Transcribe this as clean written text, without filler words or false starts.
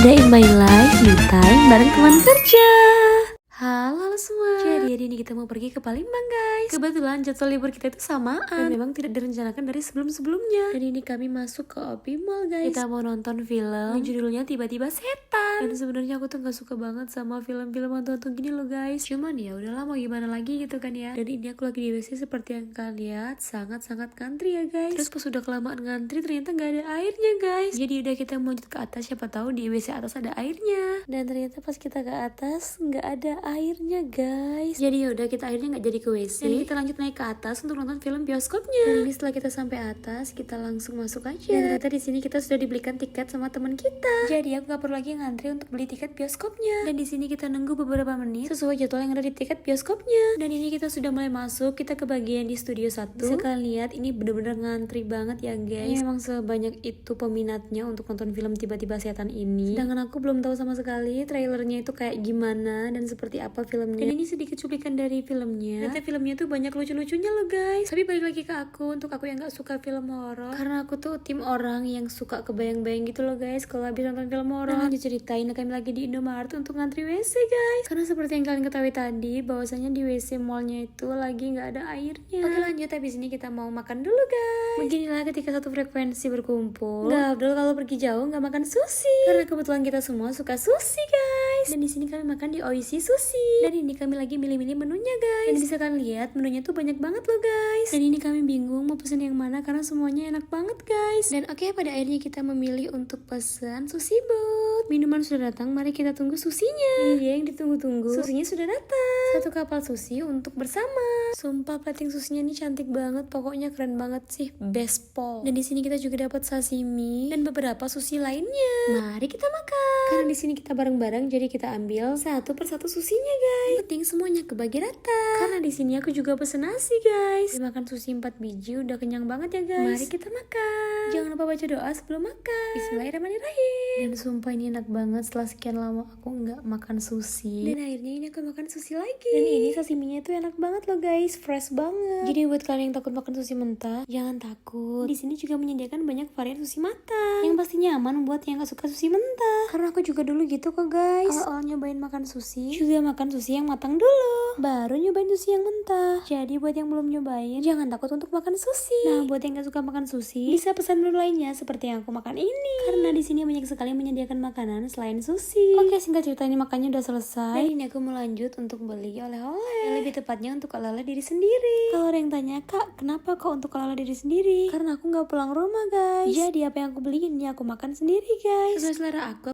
Day in my life, me time bareng teman kerja. Halo semua. Jadi hari ini kita mau pergi ke Palembang guys. Kebetulan jadwal libur kita itu samaan dan memang tidak direncanakan dari sebelum-sebelumnya. Dan ini kami masuk ke Opi Mall guys. Kita mau nonton film yang judulnya Tiba-Tiba Setan. Dan sebenarnya aku tuh gak suka banget sama film-film hantu-hantu gini loh guys. Cuman ya udahlah, mau gimana lagi gitu kan ya. Dan ini aku lagi di WC seperti yang kalian lihat, sangat-sangat ngantri ya guys. Terus pas udah kelamaan ngantri ternyata gak ada airnya guys. Jadi udah kita lanjut ke atas, siapa tahu di WC atas ada airnya. Dan ternyata pas kita ke atas nggak ada airnya guys. Jadi yaudah kita akhirnya nggak jadi ke WC dan kita lanjut naik ke atas untuk nonton film bioskopnya. Dan ini setelah kita sampai atas kita langsung masuk aja. Dan ternyata di sini kita sudah dibelikan tiket sama teman kita. Jadi aku nggak perlu lagi ngantri untuk beli tiket bioskopnya. Dan di sini kita nunggu beberapa menit sesuai jadwal yang ada di tiket bioskopnya. Dan ini kita sudah mulai masuk. Kita ke bagian di studio 1. Bisa kalian lihat ini bener-bener ngantri banget ya guys. Ini memang sebanyak itu peminatnya untuk nonton film Tiba-Tiba Setan ini. Sedangkan aku belum tahu sama sekali trailernya itu kayak gimana dan seperti apa filmnya. Dan ini sedikit cuplikan dari filmnya. Ternyata filmnya tuh banyak lucu-lucunya loh guys. Tapi balik lagi ke aku, untuk aku yang gak suka film horor, karena aku tuh tim orang yang suka kebayang-bayang gitu loh guys kalau habis nonton film horor. Nah, diceritain kami lagi di Indomaret untuk ngantri WC guys. Karena seperti yang kalian ketahui tadi, bahwasanya di WC mallnya itu lagi gak ada airnya. Oke lanjut, habis ini kita mau makan dulu guys. Beginilah ketika satu frekuensi berkumpul. Gak Abdul kalau pergi jauh gak makan sushi. Karena kebetulan kita semua suka sushi guys. Dan di sini kami makan di Oishi Sushi. Dan ini kami lagi milih-milih menunya guys. Dan bisa kalian lihat menunya tuh banyak banget loh guys. Dan ini kami bingung mau pesen yang mana karena semuanya enak banget guys. Dan oke, pada akhirnya kita memilih untuk pesan sushi boat. Minuman sudah datang, mari kita tunggu susinya. Ini dia yang ditunggu-tunggu. Susinya sudah datang. Satu kapal sushi untuk bersama. Sumpah plating susinya ini cantik banget, pokoknya keren banget sih, best pol. Dan di sini kita juga dapat sashimi dan beberapa sushi lainnya. Mari kita makan. Karena di sini kita bareng-bareng, jadi kita ambil satu persatu susinya guys. Penting semuanya kebagi rata. Karena di sini aku juga pesen nasi guys. Makan sushi 4 biji udah kenyang banget ya guys. Mari kita makan. Jangan lupa baca doa sebelum makan. Bismillahirrahmanirrahim. Dan sumpah ini enak banget, setelah sekian lama aku nggak makan sushi. Dan akhirnya ini aku makan sushi lagi. Dan ini sashiminya tuh enak banget loh guys, fresh banget. Jadi buat kalian yang takut makan sushi mentah, jangan takut. Di sini juga menyediakan banyak varian sushi matang yang pastinya aman buat yang nggak suka sushi mentah. Karena aku juga dulu gitu kok guys. Awal nyobain makan sushi, juga makan sushi yang matang dulu, baru nyobain sushi yang mentah. Jadi buat yang belum nyobain, jangan takut untuk makan sushi. Nah, buat yang nggak suka makan sushi, bisa pesan menu lainnya seperti yang aku makan ini. Karena di sini banyak sekali menyediakan makanan selain sushi. Oke, singkat cerita ini makannya udah selesai. Dan ini aku mau lanjut untuk beli oleh-oleh. Yang lebih tepatnya untuk oleh-oleh diri sendiri. Kalau ada yang tanya, Kak, kenapa kok untuk oleh-oleh diri sendiri? Karena aku nggak pulang rumah guys. Jadi apa yang aku beli ini aku makan sendiri guys. Sesuai selera aku